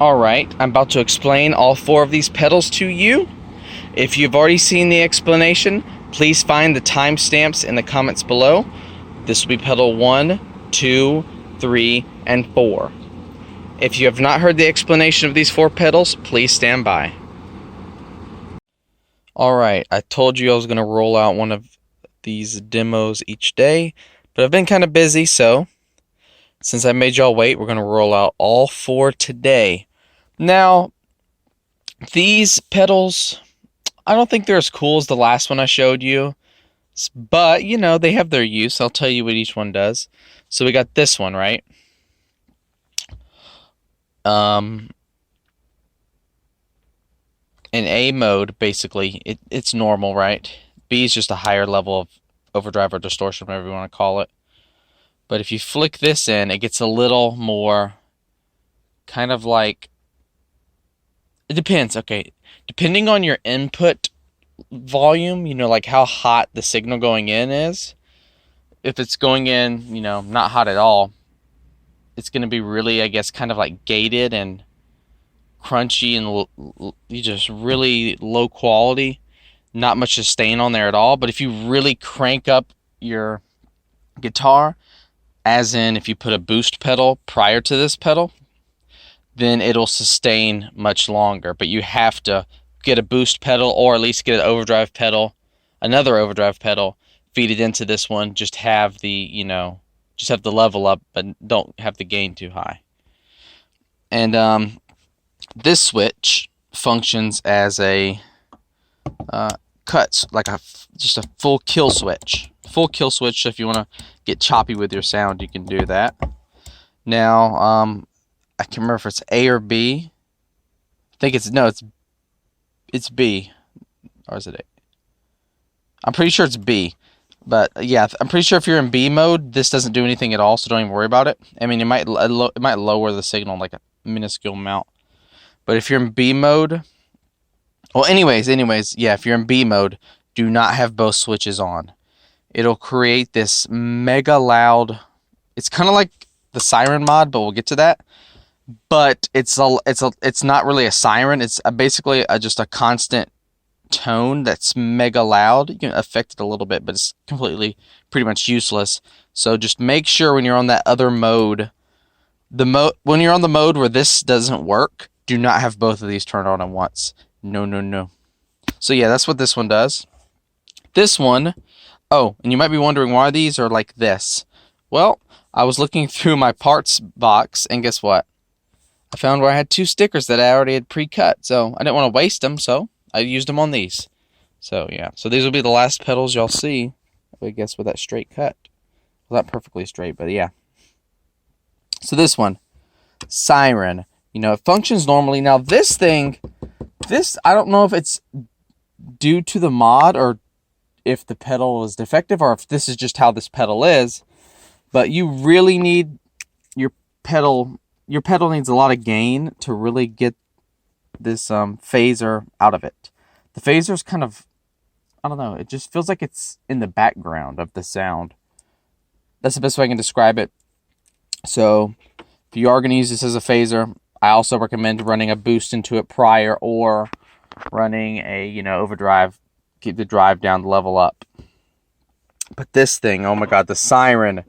Alright, I'm about to explain all 4 of these pedals to you. If you've already seen the explanation, please find the timestamps in the comments below. This will be pedal 1, 2, 3, and 4. If you have not heard the explanation of these 4 pedals, please stand by. Alright, I told you I was going to roll out one of these demos each day, but I've been kind of busy, so since I made y'all wait, we're going to roll out all 4 today. Now, these pedals, I don't think they're as cool as the last one I showed you, but, you know, they have their use. I'll tell you what each one does. So we got this one, right? In A mode, basically, it's normal, right? B is just a higher level of overdrive or distortion, whatever you want to call it. But if you flick this in, it gets a little more kind of like, it depends, okay. Depending on your input volume, you know, like how hot the signal going in is. If it's going in, you know, not hot at all, it's going to be really, I guess, kind of like gated and crunchy and just really low quality. Not much sustain on there at all. But if you really crank up your guitar, as in if you put a boost pedal prior to this pedal, then it'll sustain much longer. But you have to get a boost pedal, or at least get an overdrive pedal, another overdrive pedal, feed it into this one, just have the, you know, just have the level up, but don't have the gain too high. And this switch functions as a cuts, like just a full kill switch. Full kill switch, so if you want to get choppy with your sound, you can do that. Now, I can't remember if it's A or B. I think it's B. Or is it A? I'm pretty sure it's B. But yeah, I'm pretty sure if you're in B mode, this doesn't do anything at all, so don't even worry about it. I mean, it might lower the signal like a minuscule amount. But if you're in B mode, well, anyways, yeah, if you're in B mode, do not have both switches on. It'll create this mega loud. It's kind of like the Siren mod, but we'll get to that. But it's not really a siren. It's basically just a constant tone that's mega loud. You can affect it a little bit, but it's completely pretty much useless. So just make sure when you're on that other mode, when you're on the mode where this doesn't work, do not have both of these turned on at once. No. So yeah, that's what this one does. This one, oh, and you might be wondering why these are like this. Well, I was looking through my parts box, and guess what? I found where I had 2 stickers that I already had pre-cut, so I didn't want to waste them, so I used them on these. So yeah, so these will be the last pedals y'all see, I guess, with that straight cut. Well, not perfectly straight, but yeah. So this one, Siren, you know, it functions normally. Now this thing, I don't know if it's due to the mod, or if the pedal is defective, or if this is just how this pedal is, but you really need your pedal. Your pedal needs a lot of gain to really get this phaser out of it. The phaser's kind of, I don't know, it just feels like it's in the background of the sound. That's the best way I can describe it. So if you are going to use this as a phaser, I also recommend running a boost into it prior, or running a, you know, overdrive, keep the drive down, level up. But this thing, oh my god, the Siren.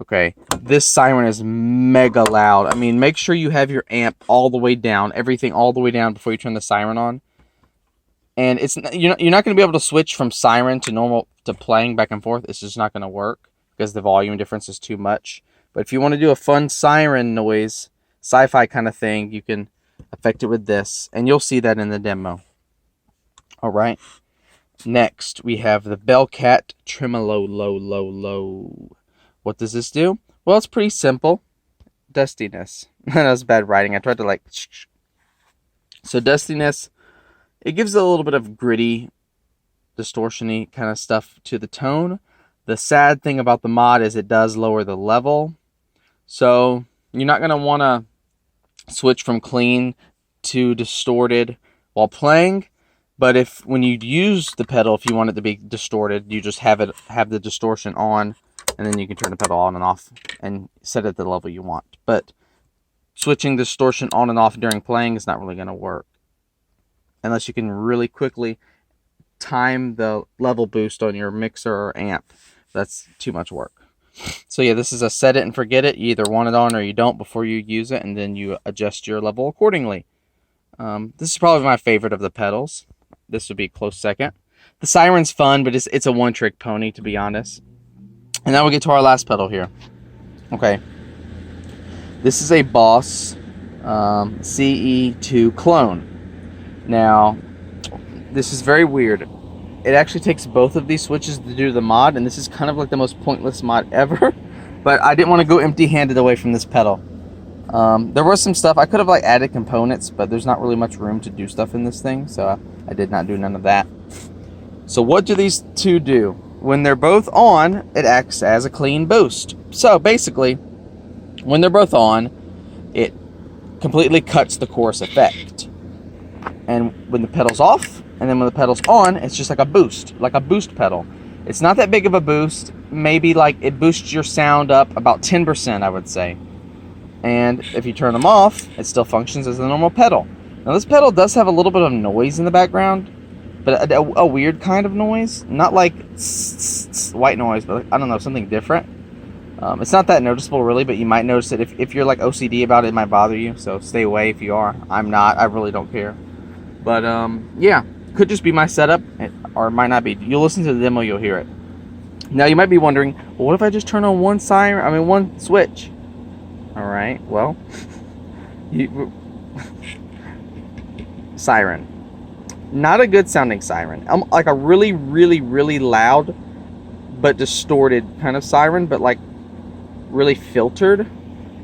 Okay, this Siren is mega loud. I mean, make sure you have your amp all the way down, everything all the way down before you turn the Siren on. And you're not going to be able to switch from Siren to normal to playing back and forth. It's just not going to work because the volume difference is too much. But if you want to do a fun Siren noise, sci-fi kind of thing, you can affect it with this, and you'll see that in the demo. All right. Next, we have the Belcat Tremolo Low. What does this do? Well, it's pretty simple. Dustiness. That was bad writing. I tried to like... So dustiness, it gives a little bit of gritty, distortion-y kind of stuff to the tone. The sad thing about the mod is it does lower the level. So you're not going to want to switch from clean to distorted while playing. But when you use the pedal, if you want it to be distorted, you just have the distortion on, and then you can turn the pedal on and off and set it at the level you want. But switching distortion on and off during playing is not really going to work. Unless you can really quickly time the level boost on your mixer or amp. That's too much work. So yeah, this is a set it and forget it. You either want it on or you don't before you use it, and then you adjust your level accordingly. This is probably my favorite of the pedals. This would be a close second. The Siren's fun, but it's a one-trick pony, to be honest. And now we get to our last pedal here. Okay. This is a Boss CE2 clone. Now, this is very weird. It actually takes both of these switches to do the mod, and this is kind of like the most pointless mod ever. But I didn't want to go empty-handed away from this pedal. There was some stuff. I could have like added components, but there's not really much room to do stuff in this thing, so I did not do none of that. So what do these two do? When they're both on, it acts as a clean boost. So basically, when they're both on, it completely cuts the chorus effect. And when the pedal's off, and then when the pedal's on, it's just like a boost pedal. It's not that big of a boost. Maybe like it boosts your sound up about 10%, I would say. And if you turn them off, it still functions as a normal pedal. Now this pedal does have a little bit of noise in the background, but a weird kind of noise. Not like white noise, but I don't know, something different. It's not that noticeable really, but you might notice it. If you're like OCD about it, it might bother you, so stay away if you are. I'm not. I really don't care. But yeah, could just be my setup, or it might not be. You'll listen to the demo, you'll hear it. Now you might be wondering, well, what if I just turn on one switch? All right, well, Siren. Not a good sounding Siren. Like a really, really, really loud but distorted kind of Siren, but like really filtered,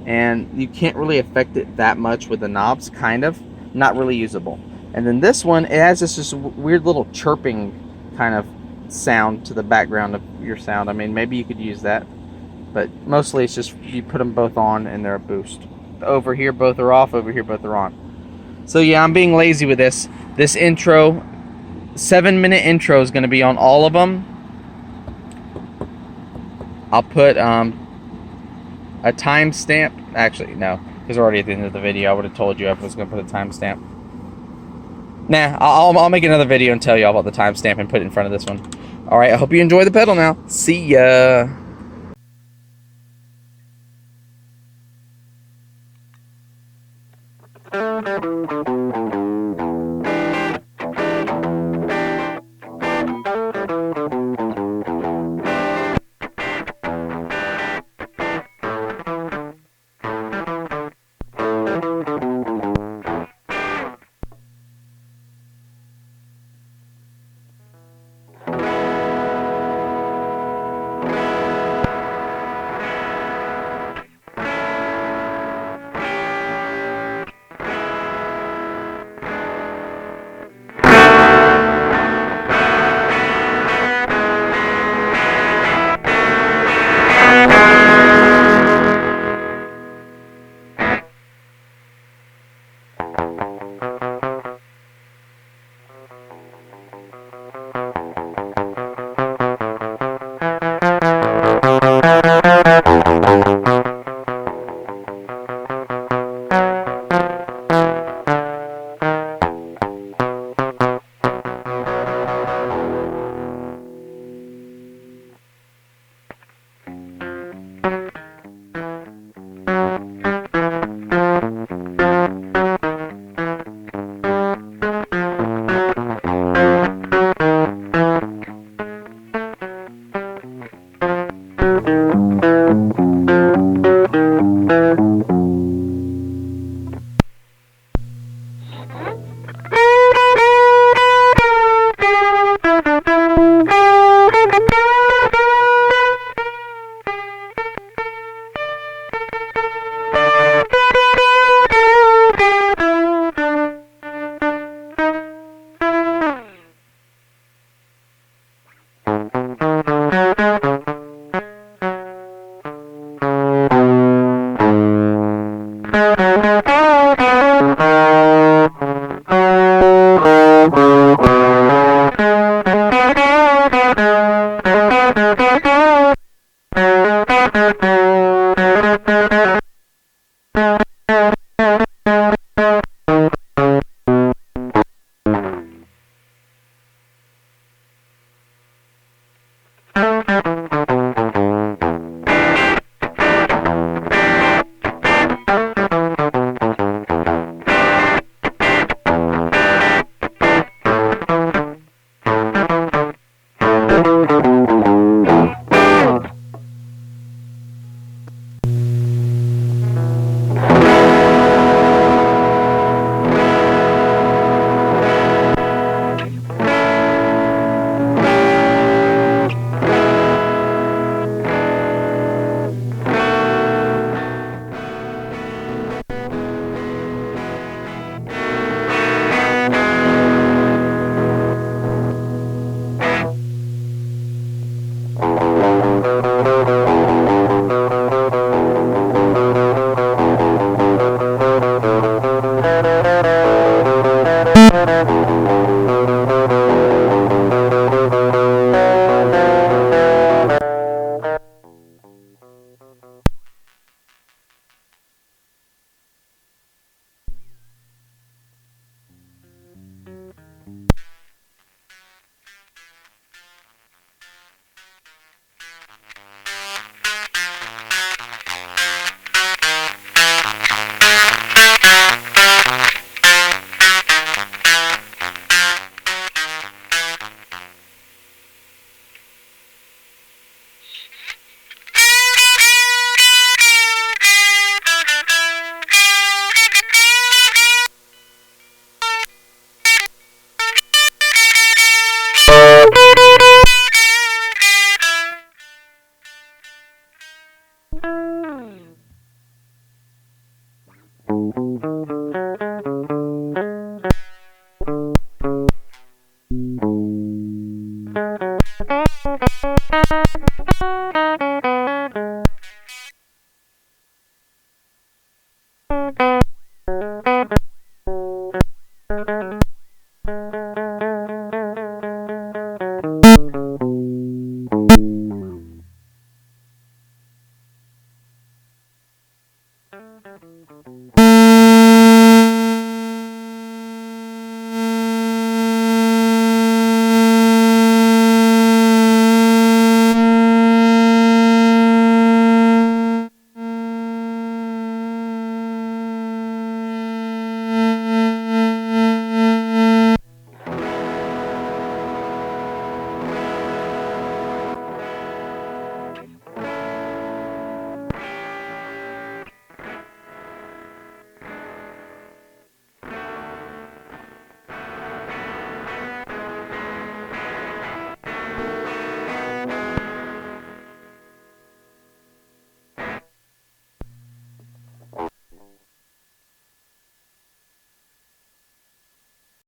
and you can't really affect it that much with the knobs, kind of. Not really usable. And then this one, it has this just weird little chirping kind of sound to the background of your sound. I mean, maybe you could use that, but mostly it's just you put them both on and they're a boost. Over here both are off, over here both are on. So yeah, I'm being lazy with this. This intro, 7-minute intro is going to be on all of them. I'll put a timestamp. Actually, no, because we're already at the end of the video. I would have told you I was going to put a timestamp. Nah, I'll make another video and tell you all about the timestamp and put it in front of this one. Alright, I hope you enjoy the pedal now. See ya!